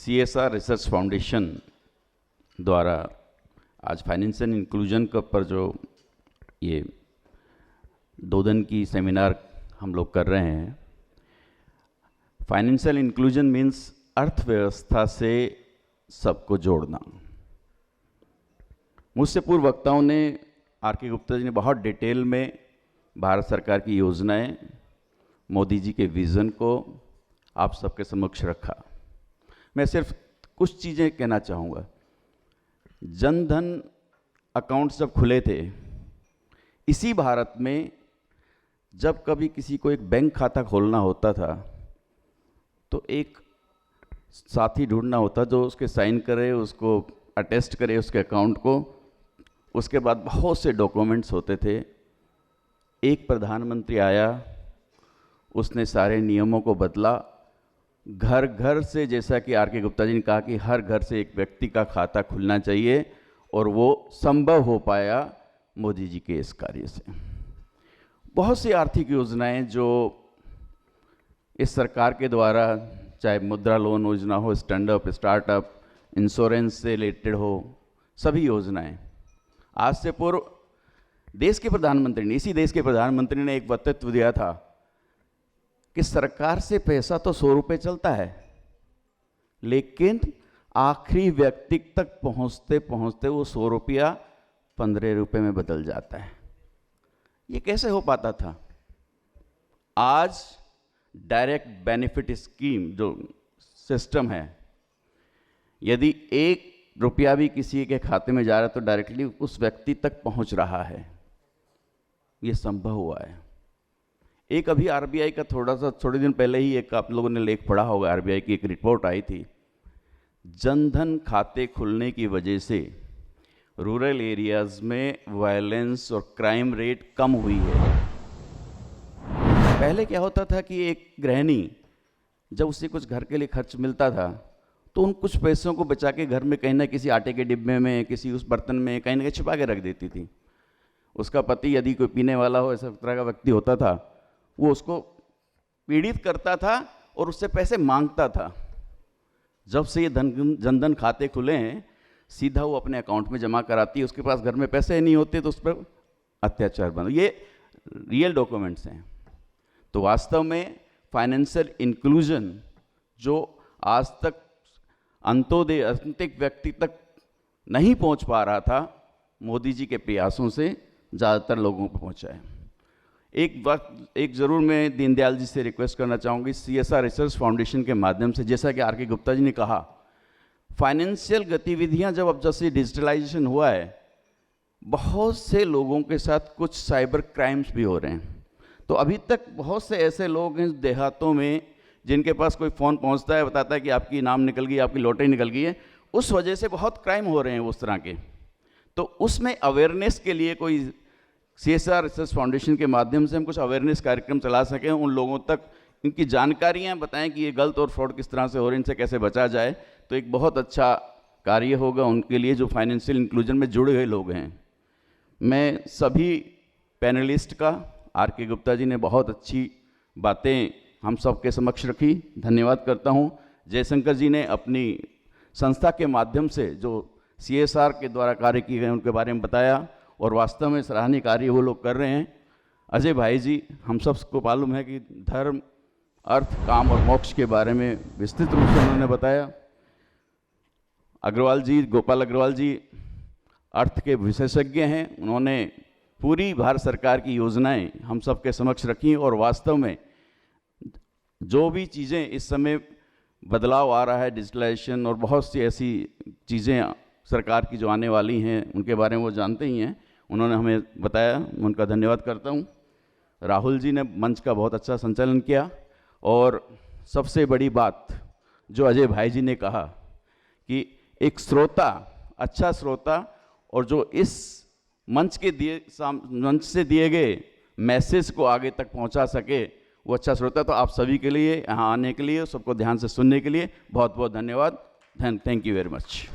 CSR research foundation द्वारा आज financial inclusion के ऊपर जो ये 2 दिन की सेमिनार हम लोग कर रहे हैं। फाइनेंशियल इंक्लूजन मीन्स अर्थव्यवस्था से सबको जोड़ना। मुझसे पूर्व वक्ताओं ने आर.के. गुप्ता जी ने बहुत डिटेल में भारत सरकार की योजनाएं, मोदी जी के विज़न को आप सबके समक्ष रखा। मैं सिर्फ कुछ चीज़ें कहना चाहूँगा। जन धन अकाउंट्स जब खुले थे, इसी भारत में जब कभी किसी को एक बैंक खाता खोलना होता था तो एक साथी ढूंढना होता जो उसके साइन करे, उसको अटेस्ट करे उसके अकाउंट को। उसके बाद बहुत से डॉक्यूमेंट्स होते थे। एक प्रधानमंत्री आया, उसने सारे नियमों को बदला। घर घर से, जैसा कि आर.के. गुप्ता जी ने कहा कि हर घर से एक व्यक्ति का खाता खुलना चाहिए, और वो संभव हो पाया मोदी जी के इस कार्य से। बहुत सी आर्थिक योजनाएं जो इस सरकार के द्वारा, चाहे मुद्रा लोन योजना हो, स्टैंड अप स्टार्टअप, इंश्योरेंस से रिलेटेड हो, सभी योजनाएं। आज से पूर्व देश के प्रधानमंत्री ने, इसी देश के प्रधानमंत्री ने एक वक्तव्य दिया था कि सरकार से पैसा तो 100 रुपये चलता है, लेकिन आखिरी व्यक्ति तक पहुंचते पहुंचते वो 100 रुपया 15 रुपये में बदल जाता है। ये कैसे हो पाता था? आज डायरेक्ट बेनिफिट स्कीम जो सिस्टम है, यदि 1 रुपया भी किसी के खाते में जा रहा है तो डायरेक्टली उस व्यक्ति तक पहुंच रहा है। ये संभव हुआ है। एक अभी आरबीआई का थोड़े दिन पहले ही एक आप लोगों ने लेख पढ़ा होगा, आरबीआई की एक रिपोर्ट आई थी। जनधन खाते खुलने की वजह से रूरल एरियाज में वायलेंस और क्राइम रेट कम हुई है। पहले क्या होता था कि एक गृहिणी जब उसे कुछ घर के लिए खर्च मिलता था तो उन कुछ पैसों को बचा के घर में कहीं ना किसी आटे के डिब्बे में, किसी उस बर्तन में कहीं ना कहीं छिपा के रख देती थी। उसका पति यदि कोई पीने वाला हो, ऐसा तरह का व्यक्ति होता था, वो उसको पीड़ित करता था और उससे पैसे मांगता था। जब से ये जनधन खाते खुले हैं, सीधा वो अपने अकाउंट में जमा कराती है। उसके पास घर में पैसे नहीं होते तो उस पर अत्याचार बंद। ये रियल डॉक्यूमेंट्स हैं। तो वास्तव में फाइनेंशियल इंक्लूजन जो आज तक अंत्योदय अंतिम व्यक्ति तक नहीं पहुंच पा रहा था, मोदी जी के प्रयासों से ज़्यादातर लोगों को पहुंचा है। एक ज़रूर मैं दीनदयाल जी से रिक्वेस्ट करना चाहूँगी, CSR रिसर्च फाउंडेशन के माध्यम से, जैसा कि आर.के. गुप्ता जी ने कहा, फाइनेंशियल गतिविधियां जब जैसे डिजिटलाइजेशन हुआ है, बहुत से लोगों के साथ कुछ साइबर क्राइम्स भी हो रहे हैं। तो अभी तक बहुत से ऐसे लोग हैं देहातों में जिनके पास कोई फ़ोन पहुंचता है, बताता है कि आपकी नाम निकल गई, आपकी लॉटरी निकल गई है। उस वजह से बहुत क्राइम हो रहे हैं उस तरह के। तो उसमें अवेयरनेस के लिए कोई CSR रिसर्च फाउंडेशन के माध्यम से हम कुछ अवेयरनेस कार्यक्रम चला सकें, उन लोगों तक इनकी जानकारियां बताएं कि ये गलत और फ्रॉड किस तरह से हो रहे हैं, इनसे कैसे बचा जाए, तो एक बहुत अच्छा कार्य होगा उनके लिए जो फाइनेंशियल इंक्लूजन में जुड़े हुए लोग हैं। मैं सभी पैनलिस्ट का, आर.के. गुप्ता जी ने बहुत अच्छी बातें हम सब के समक्ष रखी, धन्यवाद करता हूँ। जयशंकर जी ने अपनी संस्था के माध्यम से जो CSR के द्वारा कार्य किए गए उनके बारे में बताया, और वास्तव में सराहनीय कार्य वो लोग कर रहे हैं। अजय भाई जी, हम सबको मालूम है कि धर्म, अर्थ, काम और मोक्ष के बारे में विस्तृत रूप से उन्होंने बताया। अग्रवाल जी, गोपाल अग्रवाल जी अर्थ के विशेषज्ञ हैं। उन्होंने पूरी भारत सरकार की योजनाएं हम सबके समक्ष रखी, और वास्तव में जो भी चीज़ें इस समय बदलाव आ रहा है, डिजिटलाइजेशन और बहुत सी ऐसी चीज़ें सरकार की जो आने वाली हैं, उनके बारे में वो जानते ही हैं। उन्होंने हमें बताया, मैं उनका धन्यवाद करता हूँ। राहुल जी ने मंच का बहुत अच्छा संचालन किया, और सबसे बड़ी बात जो अजय भाई जी ने कहा कि एक श्रोता, अच्छा श्रोता, और जो इस मंच से दिए गए मैसेज को आगे तक पहुंचा सके, वो अच्छा श्रोता। तो आप सभी के लिए, यहाँ आने के लिए, सबको ध्यान से सुनने के लिए बहुत बहुत धन्यवाद। Thank you very much.